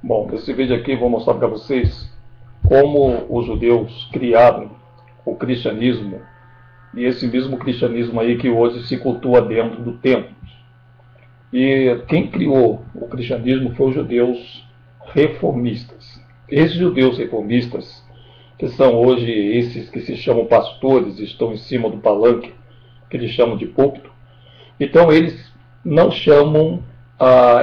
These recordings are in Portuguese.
Bom, nesse vídeo aqui eu vou mostrar para vocês como os judeus criaram o cristianismo e esse mesmo cristianismo aí que hoje se cultua dentro do templo. E quem criou o cristianismo foi os judeus reformistas. Esses judeus reformistas, que são hoje esses que se chamam pastores, estão em cima do palanque, que eles chamam de púlpito, então eles não chamam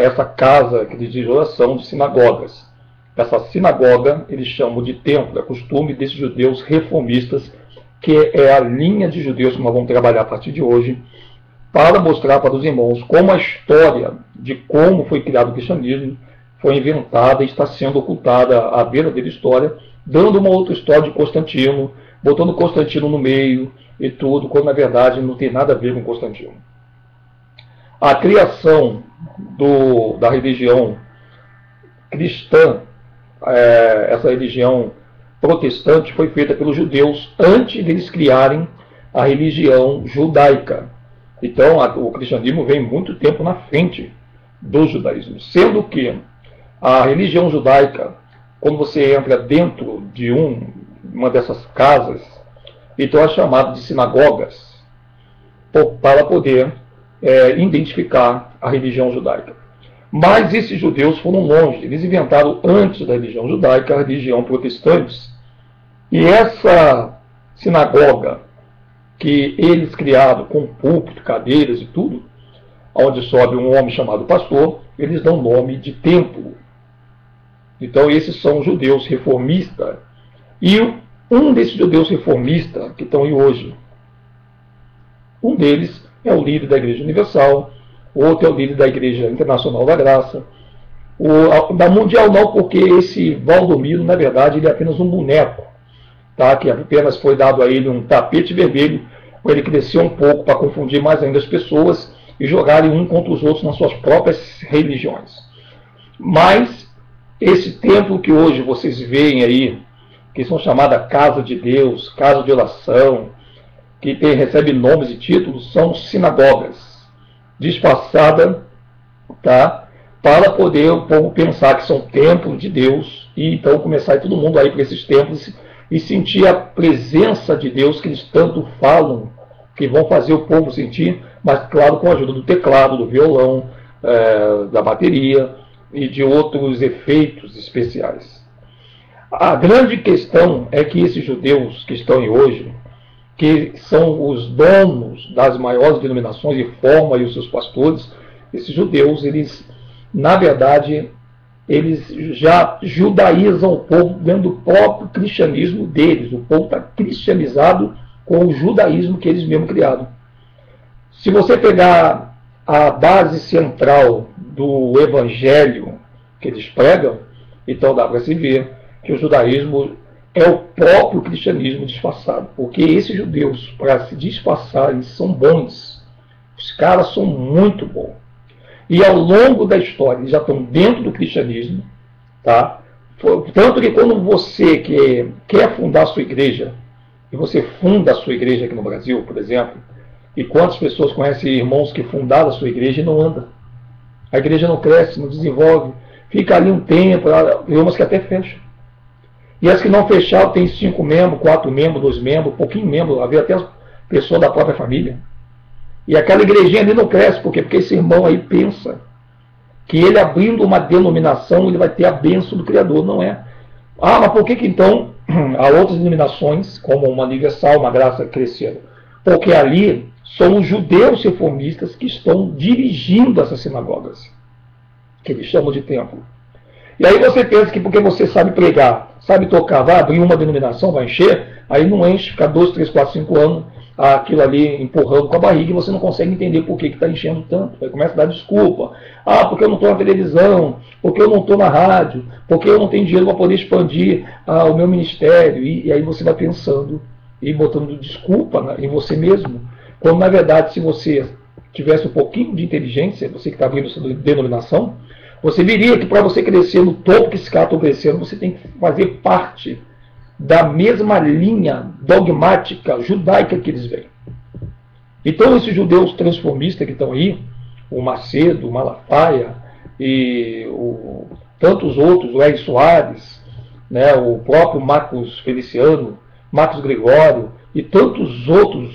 essa casa que eles dizem oração de sinagogas. Essa sinagoga eles chamam de templo, é costume desses judeus reformistas, que é a linha de judeus que nós vamos trabalhar a partir de hoje, para mostrar para os irmãos como a história de como foi criado o cristianismo foi inventada e está sendo ocultada a verdadeira história, dando uma outra história de Constantino, botando Constantino no meio e tudo, quando na verdade não tem nada a ver com Constantino. A criação da religião cristã, essa religião protestante, foi feita pelos judeus antes deles criarem a religião judaica. Então o cristianismo vem muito tempo na frente do judaísmo, sendo que a religião judaica, quando você entra dentro de uma dessas casas, então é chamado de sinagogas, para poder identificar a religião judaica. Mas esses judeus foram longe, eles inventaram antes da religião judaica a religião protestante. E essa sinagoga que eles criaram com púlpito, cadeiras e tudo, onde sobe um homem chamado pastor, eles dão nome de templo. Então esses são os judeus reformistas. E um desses judeus reformistas que estão aí hoje, um deles é o líder da Igreja Universal, o outro é o líder da Igreja Internacional da Graça. Da Mundial não, porque esse Valdomiro, na verdade, ele é apenas um boneco, tá? Que apenas foi dado a ele um tapete vermelho, para ele crescer um pouco, para confundir mais ainda as pessoas e jogarem um contra os outros nas suas próprias religiões. Mas esse templo que hoje vocês veem aí, que são chamadas Casa de Deus, Casa de Oração, que recebe nomes e títulos, são sinagogas disfarçadas, tá? Para poder o povo pensar que são templos de Deus e então começar todo mundo a ir para esses templos e sentir a presença de Deus que eles tanto falam, que vão fazer o povo sentir, mas claro com a ajuda do teclado, do violão, da bateria e de outros efeitos especiais. A grande questão é que esses judeus que estão aí hoje, que são os donos das maiores denominações e formam aí os seus pastores, esses judeus, eles, na verdade, eles já judaizam o povo dentro do próprio cristianismo deles. O povo está cristianizado com o judaísmo que eles mesmos criaram. Se você pegar a base central do evangelho que eles pregam, então dá para se ver que o judaísmo é o próprio cristianismo disfarçado. Porque esses judeus, para se disfarçarem, são bons. Os caras são muito bons. E ao longo da história, eles já estão dentro do cristianismo. Tá? Tanto que quando você quer fundar a sua igreja, e você funda a sua igreja aqui no Brasil, por exemplo, e quantas pessoas conhecem irmãos que fundaram a sua igreja e não andam? A igreja não cresce, não desenvolve, fica ali um tempo, tem umas que até fecham. E as que não fecharam tem 5 membros, 4 membros, 2 membros, pouquinho membro, havia até pessoa da própria família. E aquela igrejinha ali não cresce, por quê? Porque esse irmão aí pensa que ele abrindo uma denominação, ele vai ter a bênção do Criador, não é? Mas por que então há outras denominações, como uma Universal, uma Graça, cresceram? Porque ali são os judeus reformistas que estão dirigindo essas sinagogas, que eles chamam de templo. E aí você pensa que porque você sabe pregar, sabe tocar, vai abrir uma denominação, vai encher, aí não enche, fica 2, 3, 4, 5 anos aquilo ali empurrando com a barriga e você não consegue entender por que está enchendo tanto. Aí começa a dar desculpa. Porque eu não estou na televisão, porque eu não estou na rádio, porque eu não tenho dinheiro para poder expandir o meu ministério. E aí você vai pensando e botando desculpa em você mesmo. Quando na verdade, se você tivesse um pouquinho de inteligência, você que está abrindo essa denominação, você viria que para você crescer no topo que esses caras estão crescendo, você tem que fazer parte da mesma linha dogmática judaica que eles vêm. Então esses judeus transformistas que estão aí, o Macedo, o Malafaia, e tantos outros, o Hélio Soares, né, o próprio Marcos Feliciano, Marcos Gregório e tantos outros,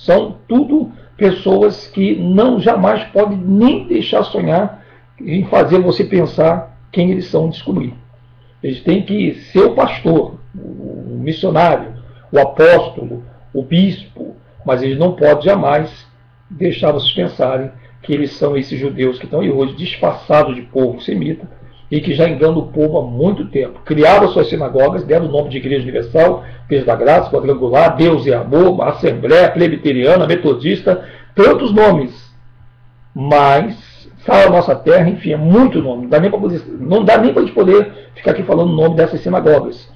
são tudo pessoas que não jamais podem nem deixar sonhar em fazer você pensar quem eles são, descobrir. Eles têm que ser o pastor, o missionário, o apóstolo, o bispo, mas eles não podem jamais deixar vocês pensarem que eles são esses judeus que estão aí hoje disfarçados de povo semita e que já enganam o povo há muito tempo. Criaram suas sinagogas, deram o nome de Igreja Universal, Igreja da Graça, Quadrangular, Deus e Amor, Assembleia, Presbiteriana, Metodista, tantos nomes. Mas, sai a nossa terra, enfim, é muito nome. Não dá nem para a gente poder ficar aqui falando o nome dessas sinagogas.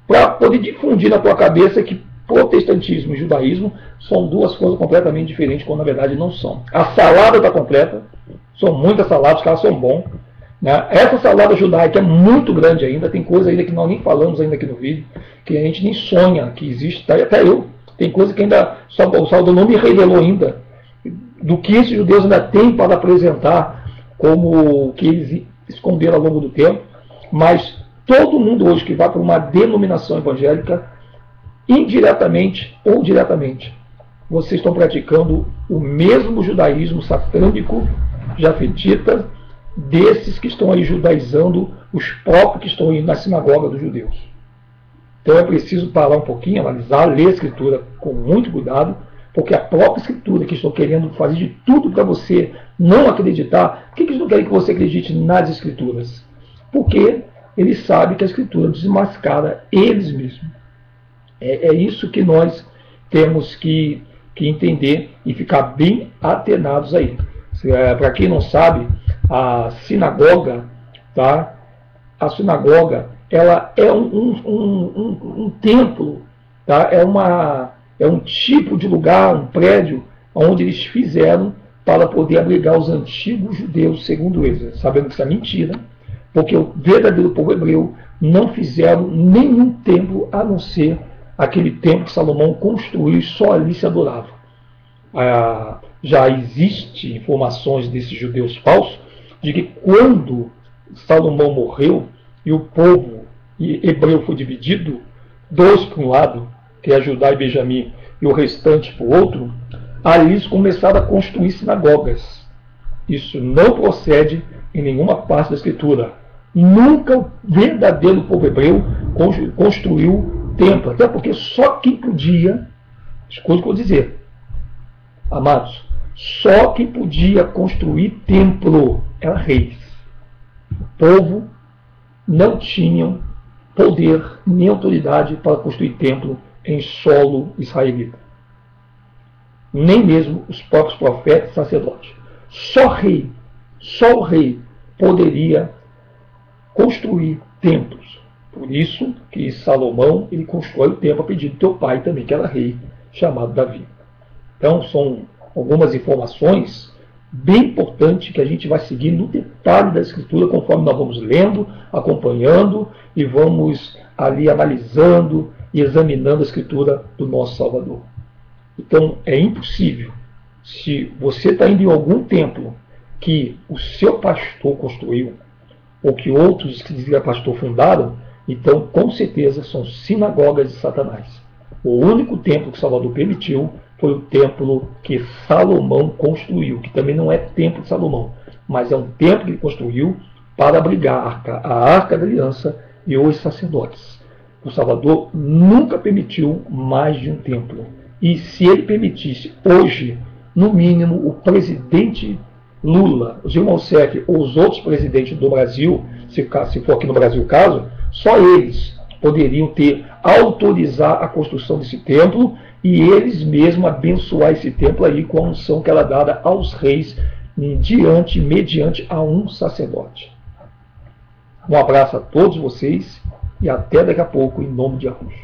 Para poder difundir na tua cabeça que protestantismo e judaísmo são duas coisas completamente diferentes, quando na verdade não são. A salada está completa, são muitas saladas, os caras são bons. Né? Essa salada judaica é muito grande ainda, tem coisa ainda que nós nem falamos ainda aqui no vídeo, que a gente nem sonha que existe, tá? Até eu, tem coisa que ainda o Salvador não me revelou ainda, do que esses judeus ainda têm para apresentar como que eles esconderam ao longo do tempo, mas todo mundo hoje que vai para uma denominação evangélica, indiretamente ou diretamente, vocês estão praticando o mesmo judaísmo satânico, jafetita, desses que estão aí judaizando os próprios que estão aí na sinagoga dos judeus. Então é preciso parar um pouquinho, analisar, ler a Escritura com muito cuidado, porque a própria Escritura que estão querendo fazer de tudo para você não acreditar. Por que eles não querem que você acredite nas Escrituras? Porque eles sabem que a Escritura desmascara eles mesmos. É isso que nós temos que entender e ficar bem atenados aí. Para quem não sabe, a sinagoga, tá? A sinagoga, ela é um templo, tá? É um tipo de lugar, um prédio, onde eles fizeram para poder abrigar os antigos judeus, segundo eles, sabendo que isso é mentira, porque o verdadeiro povo hebreu não fizeram nenhum templo a não ser aquele templo que Salomão construiu e só ali se adorava. Já existem informações desses judeus falsos de que quando Salomão morreu e o povo hebreu foi dividido, dois para um lado, que é Judá e Benjamim, e o restante para o outro, ali eles começaram a construir sinagogas. Isso não procede em nenhuma parte da Escritura. Nunca o verdadeiro povo hebreu construiu templo, até porque só quem podia, escuta o que eu vou dizer, amados, só quem podia construir templo era reis. O povo não tinha poder nem autoridade para construir templo em solo israelita. Nem mesmo os próprios profetas e sacerdotes. Só o rei poderia construir templos. Por isso que Salomão ele constrói o templo a pedido do teu pai também, que era rei, chamado Davi. Então são algumas informações bem importantes que a gente vai seguir no detalhe da Escritura conforme nós vamos lendo, acompanhando e vamos ali analisando e examinando a Escritura do nosso Salvador. Então é impossível, se você está indo em algum templo que o seu pastor construiu, ou que outros que dizem que é pastor fundaram, então com certeza são sinagogas de Satanás. O único templo que Salvador permitiu foi o templo que Salomão construiu, que também não é templo de Salomão, mas é um templo que ele construiu para abrigar a Arca da Aliança e os sacerdotes. O Salvador nunca permitiu mais de um templo. E se ele permitisse hoje, no mínimo, o presidente Lula, o Dilma Rousseff ou os outros presidentes do Brasil, se for aqui no Brasil o caso, só eles poderiam autorizar a construção desse templo e eles mesmos abençoar esse templo aí com a unção que ela é dada aos reis mediante a um sacerdote. Um abraço a todos vocês e até daqui a pouco em nome de Jesus.